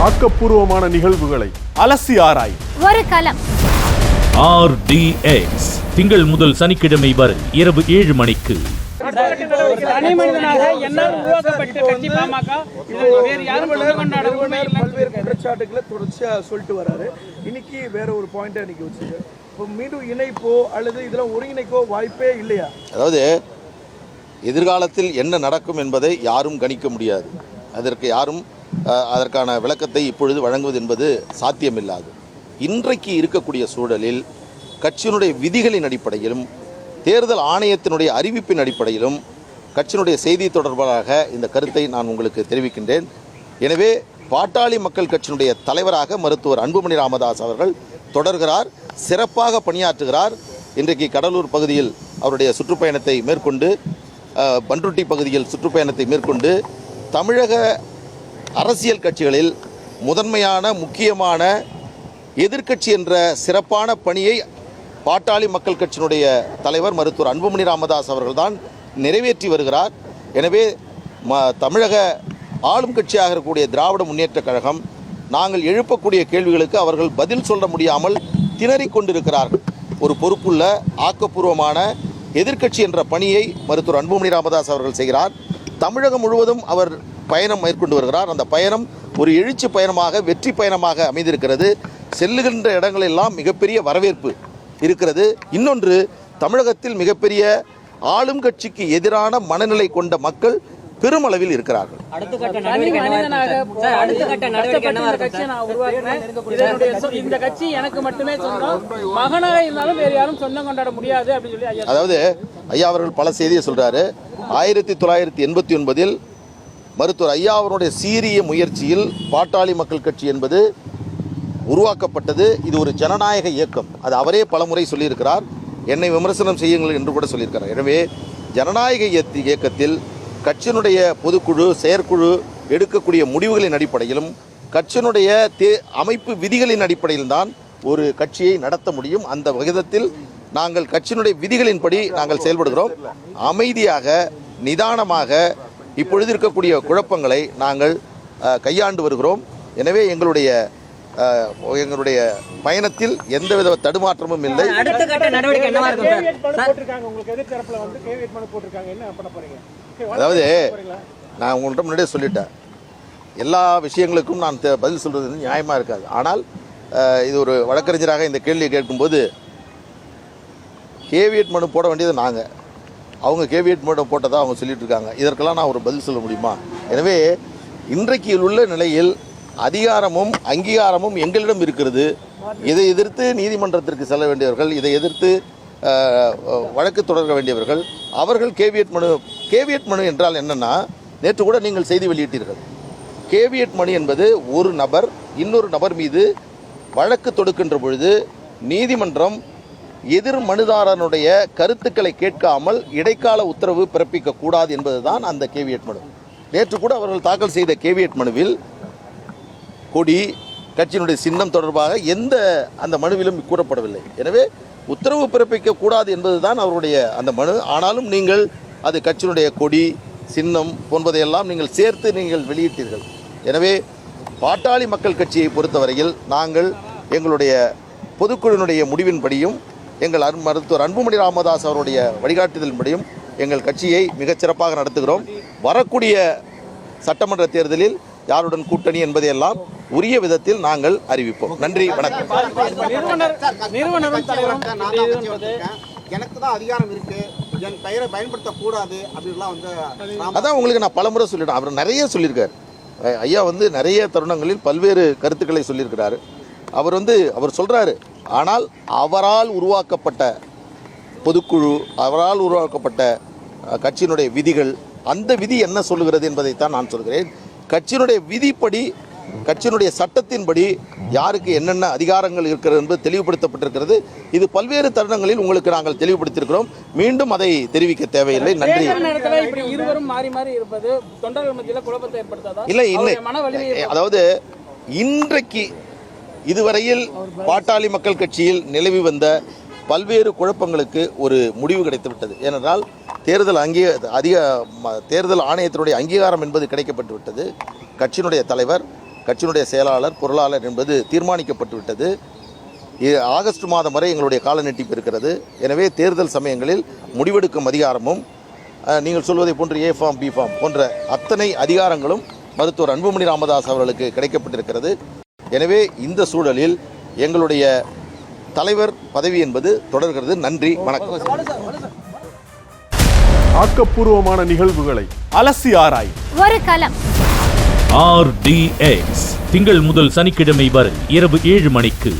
ஆக்கப்பூர்வமான நிகழ்வுகளை அலசி ஆராய் ஒரு களம். RDX திங்கள் முதல் சனிக்கிழமை வரை இரவு 7 மணிக்கு. தனி மனிதனாக என்னால் உருவாக்கப்பட்ட கட்சி பாமக. வேறு யாரும் பல்வேறு குற்றச்சாட்டுகளை தொடர்ச்சியா சொல்லிட்டு வராரு. இன்னைக்கு வேற ஒரு பாயிண்ட் இன்னைக்கு வச்சிருக்கு. இப்போ மீண்டும் இணைப்போ அல்லது இதெல்லாம் ஒருங்கிணைக்கோ வாய்ப்பே இல்லையா? அதாவது எதிர்காலத்தில் என்ன நடக்கும் என்பதை யாரும் கணிக்க முடியாது. அதற்கான விளக்கத்தை இப்பொழுது வழங்குவது என்பது சாத்தியமில்லாது. இன்றைக்கு இருக்கக்கூடிய சூழலில் கட்சியினுடைய விதிகளின் அடிப்படையிலும் தேர்தல் ஆணையத்தினுடைய அறிவிப்பின் அடிப்படையிலும் கட்சியினுடைய செய்தி தொடர்பாக இந்த கருத்தை நான் உங்களுக்கு தெரிவிக்கின்றேன். எனவே பாட்டாளி மக்கள் கட்சியினுடைய தலைவராக மருத்துவர் அன்புமணி ராமதாஸ் அவர்கள் தொடர்கிறார், சிறப்பாக பணியாற்றுகிறார். இன்றைக்கு கடலூர் பகுதியில் அவருடைய சுற்றுப்பயணத்தை மேற்கொண்டு, பண்ருட்டி பகுதியில் சுற்றுப்பயணத்தை மேற்கொண்டு தமிழக அரசியல் கட்சிகளில் முதன்மையான முக்கியமான எதிர்க்கட்சி என்ற சிறப்பான பணியை பாட்டாளி மக்கள் கட்சியினுடைய தலைவர் மருத்துவர் அன்புமணி ராமதாஸ் அவர்கள்தான் நிறைவேற்றி வருகிறார். எனவே தமிழக ஆளும் கட்சியாக இருக்கக்கூடிய திராவிட முன்னேற்றக் கழகம் நாங்கள் எழுப்பக்கூடிய கேள்விகளுக்கு அவர்கள் பதில் சொல்ல முடியாமல் திணறிக் கொண்டிருக்கிறார்கள். ஒரு பொறுப்புள்ள ஆக்கப்பூர்வமான எதிர்க்கட்சி என்ற பணியை மருத்துவர் அன்புமணி ராமதாஸ் அவர்கள் செய்கிறார். தமிழகம் முழுவதும் அவர் பயணம் மேற்கொண்டு வருகிறார். அந்த பயணம் ஒரு எழுச்சி பயணமாக, வெற்றி பயணமாக அமைந்திருக்கிறது. செல்லுகின்ற இடங்களெல்லாம் மிகப்பெரிய வரவேற்பு இருக்கிறது. இன்னொன்று, தமிழகத்தில் மிகப்பெரிய ஆளும் கட்சிக்கு எதிரான மனநிலை கொண்ட மக்கள் பெருமளவில் இருக்கிறார்கள். அதாவது ஐயா அவர்கள் பல செய்தியை சொல்றாரு. 1989 மருத்துவர் ஐயா அவருடைய சீரிய முயற்சியில் பாட்டாளி மக்கள் கட்சி என்பது உருவாக்கப்பட்டது. இது ஒரு ஜனநாயக இயக்கம். அது அவரே பலமுறை சொல்லியிருக்கிறார். என்னை விமர்சனம் செய்யுங்கள் என்று கூட சொல்லியிருக்கிறார். எனவே ஜனநாயக இயக்கத்தில் கட்சியினுடைய பொதுக்குழு, செயற்குழு எடுக்கக்கூடிய முடிவுகளின் அடிப்படையிலும் கட்சியினுடைய அமைப்பு விதிகளின் அடிப்படையில் தான் ஒரு கட்சியை நடத்த முடியும். அந்த விகிதத்தில் நாங்கள் கட்சியினுடைய விதிகளின்படி நாங்கள் செயல்படுகிறோம். அமைதியாக, நிதானமாக இப்பொழுது இருக்கக்கூடிய குழப்பங்களை நாங்கள் கையாண்டு வருகிறோம். எனவே எங்களுடைய பயணத்தில் எந்தவித தடுமாற்றமும் இல்லை. அதாவது நான் உங்கள்கிட்ட முன்னாடியே சொல்லிட்டேன், எல்லா விஷயங்களுக்கும் நான் பதில் சொல்றது நியாயமாக இருக்காது. ஆனால் இது ஒரு வழக்கறிஞராக இந்த கேள்வியை கேட்கும்போது கேவியட் மனு போட வேண்டியது நாங்கள், அவங்க கேவியட் மனு போட்டதாக அவங்க சொல்லிட்டு இருக்காங்க. இதற்கெல்லாம் நான் ஒரு பதில் சொல்ல முடியுமா? எனவே இன்றைக்கு உள்ள நிலையில் அதிகாரமும் அங்கீகாரமும் எங்களிடம் இருக்கிறது. இதை எதிர்த்து நீதிமன்றத்திற்கு செல்ல வேண்டியவர்கள், இதை எதிர்த்து வழக்கு தொடர வேண்டியவர்கள் அவர்கள் கேவியட் மனு என்றால் என்னன்னா, நேற்று கூட நீங்கள் செய்தி வெளியிட்டீர்கள். கேவியட் மனு என்பது ஒரு நபர் இன்னொரு நபர் மீது வழக்கு தொடுக்கின்ற பொழுது நீதிமன்றம் எதிர் மனுதாரனுடைய கருத்துக்களை கேட்காமல் இடைக்கால உத்தரவு பிறப்பிக்க கூடாது என்பதுதான் அந்த கேவியட் மனு. நேற்று கூட அவர்கள் தாக்கல் செய்த கேவியட் மனுவில் கொடி, கட்சியினுடைய சின்னம் தொடர்பாக எந்த அந்த மனுவிலும் கூறப்படவில்லை. எனவே உத்தரவு பிறப்பிக்க கூடாது என்பதுதான் அவருடைய அந்த மனு. ஆனாலும் நீங்கள் அது கட்சியினுடைய கொடி, சின்னம் போன்பதையெல்லாம் நீங்கள் சேர்த்து நீங்கள் வெளியிட்டீர்கள். எனவே பாட்டாளி மக்கள் கட்சியை பொறுத்தவரையில் நாங்கள் எங்களுடைய பொதுக்குழுவினுடைய முடிவின்படியும் எங்கள் மருத்துவர் அன்புமணி ராமதாஸ் அவருடைய வழிகாட்டுதலின்படியும் எங்கள் கட்சியை மிகச்சிறப்பாக நடத்துகிறோம். வரக்கூடிய சட்டமன்ற தேர்தலில் யாருடன் கூட்டணி என்பதையெல்லாம் உரிய விதத்தில் நாங்கள் அறிவிப்போம். நன்றி, வணக்கம். எனக்கு தான் அதிகாரம் இருக்கு, என் பெயரை பயன்படுத்தக்கூடாது அப்படின்லாம் அதான் உங்களுக்கு நான் பலமுறை சொல்லிட்டேன். அவர் நிறைய சொல்லியிருக்கார். ஐயா நிறைய தருணங்களில் பல்வேறு கருத்துக்களை சொல்லியிருக்கிறாரு. அவர் சொல்றாரு, ஆனால் அவரால் உருவாக்கப்பட்ட பொதுக்குழு, அவரால் உருவாக்கப்பட்ட கட்சியினுடைய விதிகள், அந்த விதி என்ன சொல்லுகிறது என்பதைத்தான் நான் சொல்கிறேன். கட்சியினுடைய விதிப்படி, கட்சியினுடைய சட்டத்தின்படி யாருக்கு என்னென்ன அதிகாரங்கள் இருக்கிறது என்பது தெளிவுபடுத்தப்பட்டிருக்கிறது. இது பல்வேறு தருணங்களில் உங்களுக்கு நாங்கள் தெளிவுபடுத்தியிருக்கிறோம். மீண்டும் அதை தெரிவிக்க தேவையில்லை. நன்றி. இல்லை, அதாவது இன்றைக்கு இதுவரையில் ஆட்டாளி மக்கள் கட்சியில் நிலவி வந்த பல்வேறு குழப்பங்களுக்கு ஒரு முடிவு கிடைத்துவிட்டது. ஏனென்றால் தேர்தல் ஆணையத்தினுடைய அங்கீகாரம் என்பது கிடைக்கப்பட்டு விட்டது. கட்சியினுடைய தலைவர் கட்சியினுடைய செயலாளர் பொருளாளர் என்பது தீர்மானிக்கப்பட்டு விட்டது. ஆகஸ்ட் மாதம் வரை எங்களுடைய கால நீட்டிப்பு இருக்கிறது. எனவே தேர்தல் சமயங்களில் முடிவெடுக்கும் அதிகாரமும் நீங்கள் சொல்வதை போன்று ஏ ஃபார்ம் பி ஃபார்ம் போன்ற அத்தனை அதிகாரங்களும் மருத்துவர் அன்புமணி ராமதாஸ் அவர்களுக்கு கிடைக்கப்பட்டிருக்கிறது. எனவே இந்த சூழலில் எங்களுடைய தலைவர் பதவி என்பது தொடர்கிறது. நன்றி, வணக்கம். ஆக்கப்பூர்வமான நிகழ்வுகளை அலசி ஆராய் ஒரு களம். RDX திங்கள் முதல் சனிக்கிழமை வரை இரவு 7 மணிக்கு.